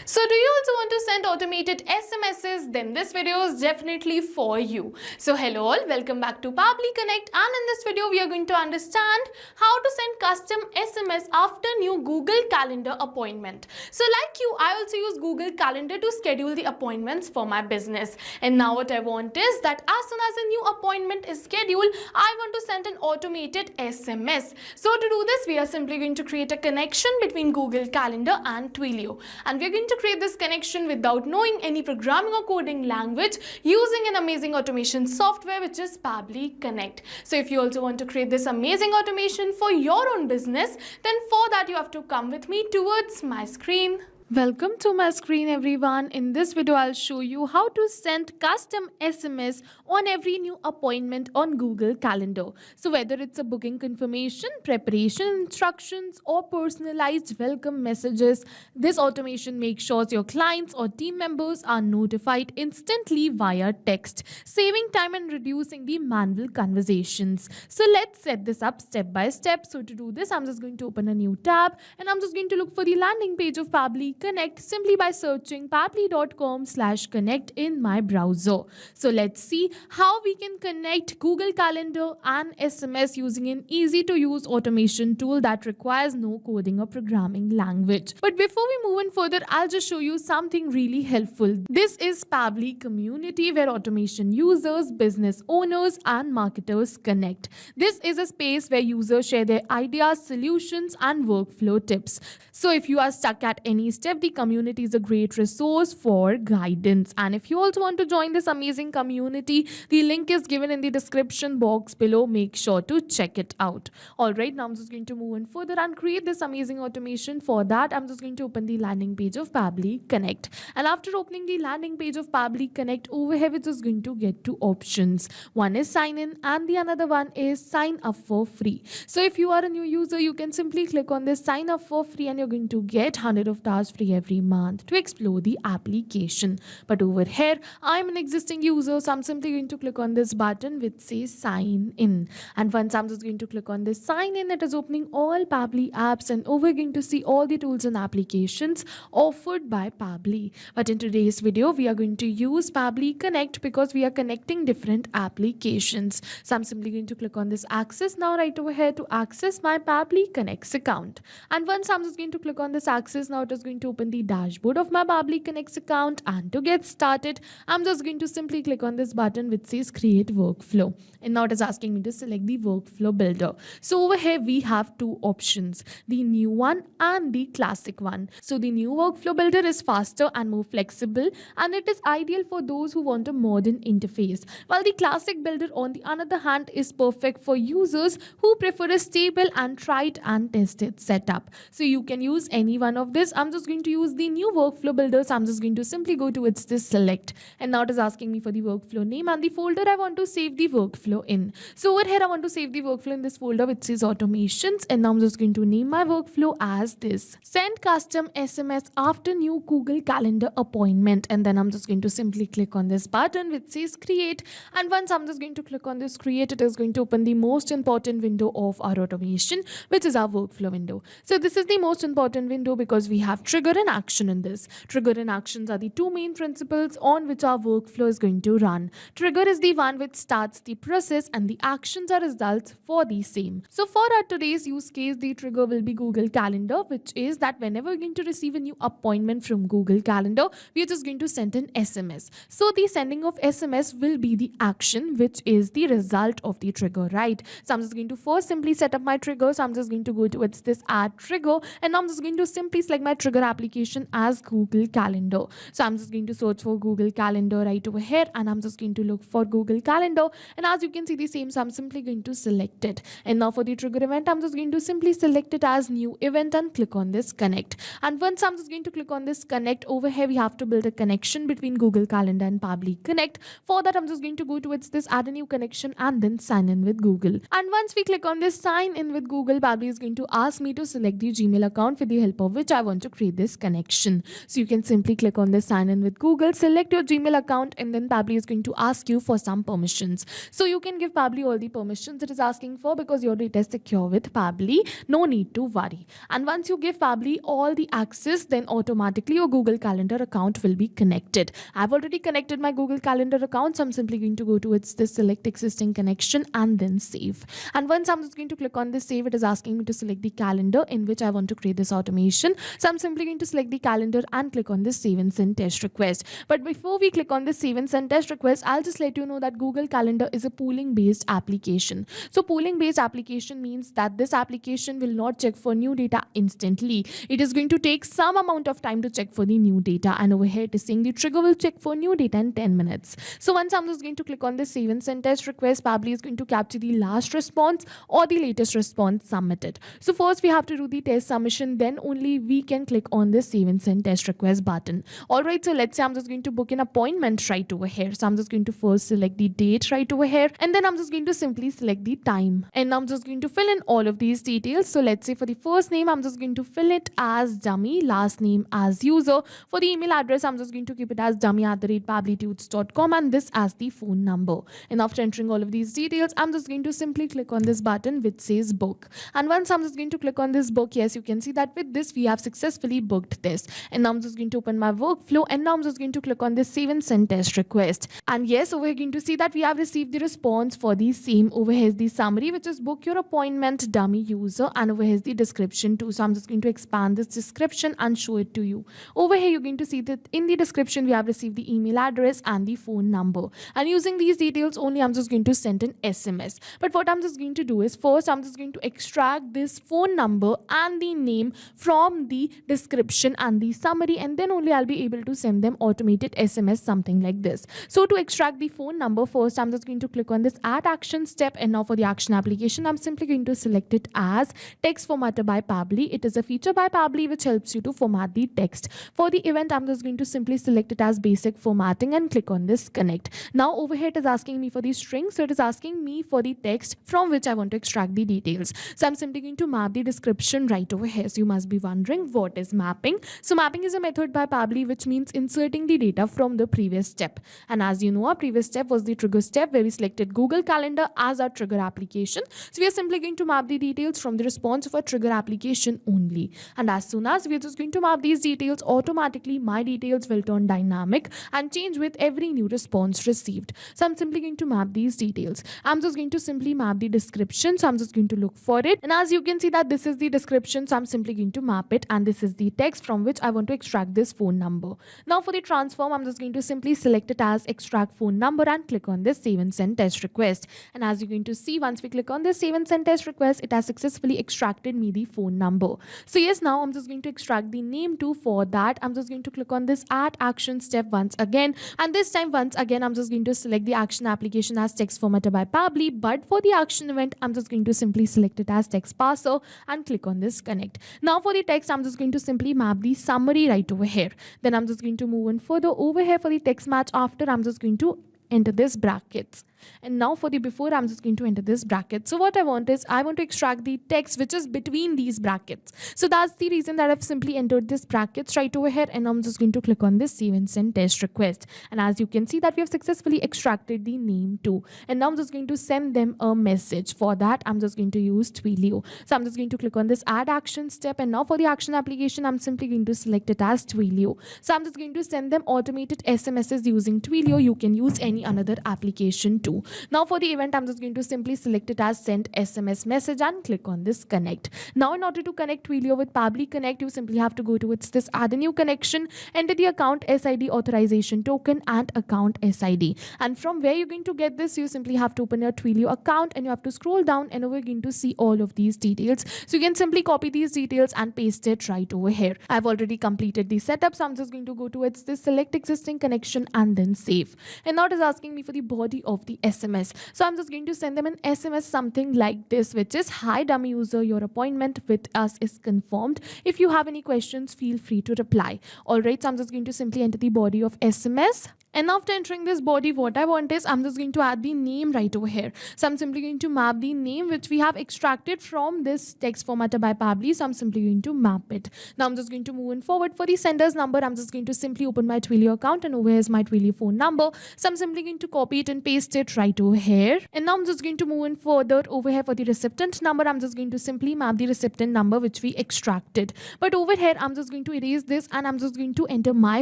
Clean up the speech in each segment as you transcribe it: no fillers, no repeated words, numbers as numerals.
So do you also want to send automated SMSs? Then this video is definitely for you. So hello all, welcome back to Pabbly Connect, and in this video we are going to understand how to send custom SMS after new Google Calendar appointment. So like you, I also use Google Calendar to schedule the appointments for my business. And now what I want is that as soon as a new appointment is scheduled, I want to send an automated SMS. So to do this, we are simply going to create a connection between Google Calendar and Twilio. And we're going to create this connection without knowing any programming or coding language using an amazing automation software which is Pabbly Connect. So if you also want to create this amazing automation for your own business, then for that you have to come with me towards my screen. Welcome to my screen everyone. In this video I'll show you how to send custom SMS on every new appointment on Google Calendar. So whether it's a booking confirmation, preparation instructions or personalized welcome messages, this automation makes sure your clients or team members are notified instantly via text, saving time and reducing the manual conversations. So let's set this up step by step. So to do this, I'm just going to open a new tab and I'm just going to look for the landing page of Pabbly Connect simply by searching pabbly.com/connect in my browser. So let's see how we can connect Google Calendar and SMS using an easy to use automation tool that requires no coding or programming language. But before we move on further, I'll just show you something really helpful. This is Pabbly community where automation users, business owners and marketers connect. This is a space where users share their ideas, solutions and workflow tips. So if you are stuck at any step, the community is a great resource for guidance. And if you also want to join this amazing community, the link is given in the description box below. Make sure to check it out. Alright, now I'm just going to move on further and create this amazing automation. For that, I'm just going to open the landing page of Pabbly Connect. And after opening the landing page of Pabbly Connect, over here we're just going to get two options. One is sign in and the another one is sign up for free. So if you are a new user, you can simply click on this sign up for free and you're going to get 100 of tasks free every month to explore the application. But over here, I'm an existing user, so I'm simply going to click on this button which says sign in. And once I'm just going to click on this sign in, it is opening all Pabbly apps and over going to see all the tools and applications offered by Pabbly. But in today's video, we are going to use Pabbly Connect because we are connecting different applications. So I'm simply going to click on this access now right over here to access my Pabbly Connects account. And once I'm just going to click on this access, now it is going to open the dashboard of my Pabbly Connects account. And to get started, I'm just going to simply click on this button which says create workflow. And now it is asking me to select the workflow builder. So over here we have two options, the new one and the classic one. So the new workflow builder is faster and more flexible and it is ideal for those who want a modern interface, while the classic builder on the other hand is perfect for users who prefer a stable and tried and tested setup. So you can use any one of this. I'm just going to use the new workflow builder, so I'm just going to simply go towards this select, and now it is asking me for the workflow name and the folder I want to save the workflow in. So over here I want to save the workflow in this folder which says automations, and now I'm just going to name my workflow as this, send custom SMS after new Google Calendar appointment. And then I'm just going to simply click on this button which says create, and once I'm just going to click on this create, it is going to open the most important window of our automation, which is our workflow window. So this is the most important window because we have trigger and action in this. Trigger and actions are the two main principles on which our workflow is going to run. Trigger is the one which starts the process and the actions are results for the same. So for our today's use case, the trigger will be Google Calendar, which is that whenever we're going to receive a new appointment from Google Calendar, we are just going to send an SMS. So the sending of SMS will be the action, which is the result of the trigger, right? So I'm just going to first simply set up my trigger. So I'm just going to go towards this add trigger, and now I'm just going to simply select my trigger application as Google Calendar. So I'm just going to search for Google Calendar right over here, and I'm just going to look for Google Calendar, and as you can see the same, so I'm simply going to select it. And now for the trigger event, I'm just going to simply select it as new event and click on this connect. And once I'm just going to click on this connect, over here we have to build a connection between Google Calendar and Pabbly Connect. For that, I'm just going to go towards this add a new connection and then sign in with Google. And once we click on this sign in with Google, Pabbly is going to ask me to select the Gmail account with the help of which I want to create this this connection. So you can simply click on this sign in with Google, select your Gmail account, and then Pabbly is going to ask you for some permissions. So you can give Pabbly all the permissions it is asking for because your data is secure with Pabbly. No need to worry. And once you give Pabbly all the access, then automatically your Google Calendar account will be connected. I've already connected my Google Calendar account, so I'm simply going to go to this select existing connection and then save. And once I'm just going to click on this save, it is asking me to select the calendar in which I want to create this automation. So I'm simply going to select the calendar and click on this save and send test request. But before we click on this save and send test request, I'll just let you know that Google Calendar is a pooling based application. So pooling based application means that this application will not check for new data instantly. It is going to take some amount of time to check for the new data, and over here it is saying the trigger will check for new data in 10 minutes. So once I'm just going to click on this save and send test request, Pabbly is going to capture the last response or the latest response submitted. So first we have to do the test submission, then only we can click on this save and send test request button. Alright, so let's say I'm just going to book an appointment right over here. So I'm just going to first select the date right over here, and then I'm just going to simply select the time, and I'm just going to fill in all of these details. So let's say for the first name, I'm just going to fill it as dummy, last name as user. For the email address, I'm just going to keep it as dummy@pabblytudes.com and this as the phone number. And after entering all of these details, I'm just going to simply click on this button which says book. And once I'm just going to click on this book, yes, you can see that with this we have successfully booked this. And now I'm just going to open my workflow, and now I'm just going to click on this save and send test request. And yes, over here you're going to see that we have received the response for the same. Over here is the summary, which is book your appointment dummy user, and over here is the description too. So I'm just going to expand this description and show it to you. Over here you're going to see that in the description we have received the email address and the phone number, and using these details only I'm just going to send an SMS. But what I'm just going to do is first I'm just going to extract this phone number and the name from the description and the summary, and then only I'll be able to send them automated SMS, something like this. So to extract the phone number, first I'm just going to click on this add action step, and now for the action application I'm simply going to select it as text formatter by Pabbly. It is a feature by Pabbly which helps you to format the text. For the event, I'm just going to simply select it as basic formatting and click on this connect. Now over here it is asking me for the string, so it is asking me for the text from which I want to extract the details. So I'm simply going to map the description right over here. So you must be wondering what is mapping. So mapping is a method by Pabbly which means inserting the data from the previous step. And as you know, our previous step was the trigger step where we selected Google Calendar as our trigger application. So we are simply going to map the details from the response of our trigger application only. And as soon as we are just going to map these details, automatically my details will turn dynamic and change with every new response received. So I'm simply going to map these details. I'm just going to simply map the description. So I'm just going to look for it. And as you can see that this is the description. So I'm simply going to map it. And this is the text from which I want to extract this phone number. Now for the transform, I'm just going to simply select it as extract phone number and click on this save and send test request. And as you're going to see, once we click on this save and send test request, it has successfully extracted me the phone number. So yes, now I'm just going to extract the name too. For that, I'm just going to click on this add action step once again. And this time, once again, I'm just going to select the action application as text formatter by Pabbly. But for the action event, I'm just going to simply select it as text parser and click on this connect. Now for the text, I'm just going to simply map the summary right over here. Then I'm just going to move on further over here for the text match. After, I'm just going to enter this brackets. And now for the before, I'm just going to enter this bracket. So what I want is I want to extract the text which is between these brackets. So that's the reason that I've simply entered this brackets right over here, and I'm just going to click on this save and send test request. And as you can see that we have successfully extracted the name too. And now I'm just going to send them a message. For that, I'm just going to use Twilio. So I'm just going to click on this add action step, and now for the action application, I'm simply going to select it as Twilio. So I'm just going to send them automated SMSs using Twilio. You can use any another application too. Now for the event, I'm just going to simply select it as send SMS message and click on this connect. Now in order to connect Twilio with Pabbly Connect, you simply have to go to this add a new connection, enter the account SID authorization token and account SID. And from where you're going to get this, you simply have to open your Twilio account and you have to scroll down, and we're going to see all of these details. So you can simply copy these details and paste it right over here. I've already completed the setup, so I'm just going to go to this select existing connection and then save. And now it is asking me for the body of the SMS. So I'm just going to send them an SMS something like this, which is hi dummy user, your appointment with us is confirmed. If you have any questions, feel free to reply. Alright, so I'm just going to simply enter the body of SMS. And after entering this body, what I want is I'm just going to add the name right over here. So I'm simply going to map the name which we have extracted from this text formatter by Pabbly. So I'm simply going to map it. Now I'm just going to move in forward. For the sender's number, I'm just going to simply open my Twilio account, and over here is my Twilio phone number. So I'm simply going to copy it and paste it right over here. And now I'm just going to move in further. Over here for the recipient number, I'm just going to simply map the recipient number which we extracted. But over here, I'm just going to erase this, and I'm just going to enter my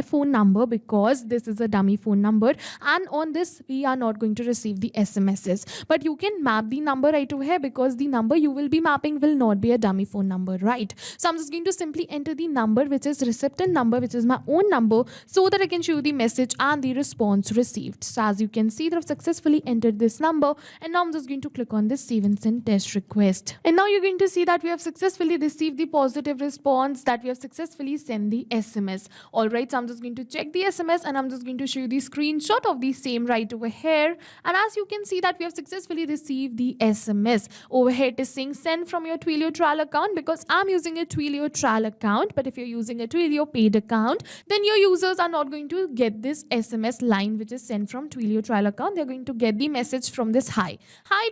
phone number because this is a dummy phone number, and on this we are not going to receive the SMSs. But you can map the number right over here because the number you will be mapping will not be a dummy phone number, right? So I'm just going to simply enter the number which is recipient number, which is my own number, so that I can show you the message and the response received. So as you can see, that I've successfully entered this number, and now I'm just going to click on this save and send test request. And now you're going to see that we have successfully received the positive response, that we have successfully sent the SMS. Alright, so I'm just going to check the SMS, and I'm just going to show you the screenshot of the same right over here. And as you can see that we have successfully received the SMS. Over here it is saying send from your Twilio trial account, because I'm using a Twilio trial account. But if you're using a Twilio paid account, then your users are not going to get this SMS line which is sent from Twilio trial account. They're going to get the message from this hi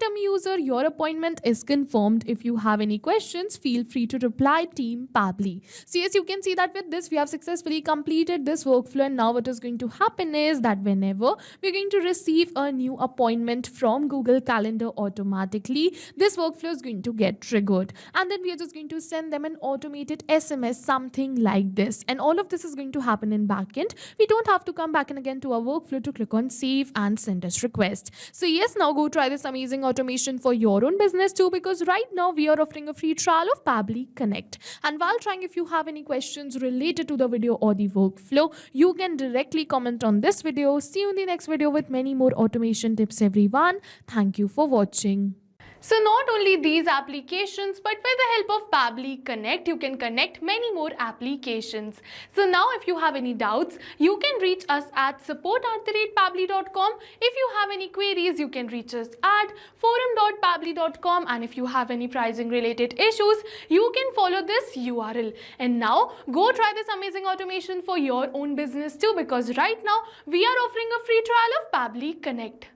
dummy user, your appointment is confirmed. If you have any questions, feel free to reply team Pabbly. So yes, you can see that with this we have successfully completed this workflow, and now what is going to happen is that whenever we're going to receive a new appointment from Google Calendar automatically, this workflow is going to get triggered, and then we are just going to send them an automated SMS, something like this. And all of this is going to happen in backend. We don't have to come back and again to our workflow to click on save and send us request. So yes, now go try this amazing automation for your own business too, because right now we are offering a free trial of Pabbly Connect. And while trying, if you have any questions related to the video or the workflow, you can directly comment on this video. See you in the next video with many more automation tips, everyone. Thank you for watching. So not only these applications, but with the help of Pabbly Connect, you can connect many more applications. So now if you have any doubts, you can reach us at support@pabbly.com. If you have any queries, you can reach us at forum.pabbly.com. And if you have any pricing related issues, you can follow this URL. And now go try this amazing automation for your own business too, because right now we are offering a free trial of Pabbly Connect.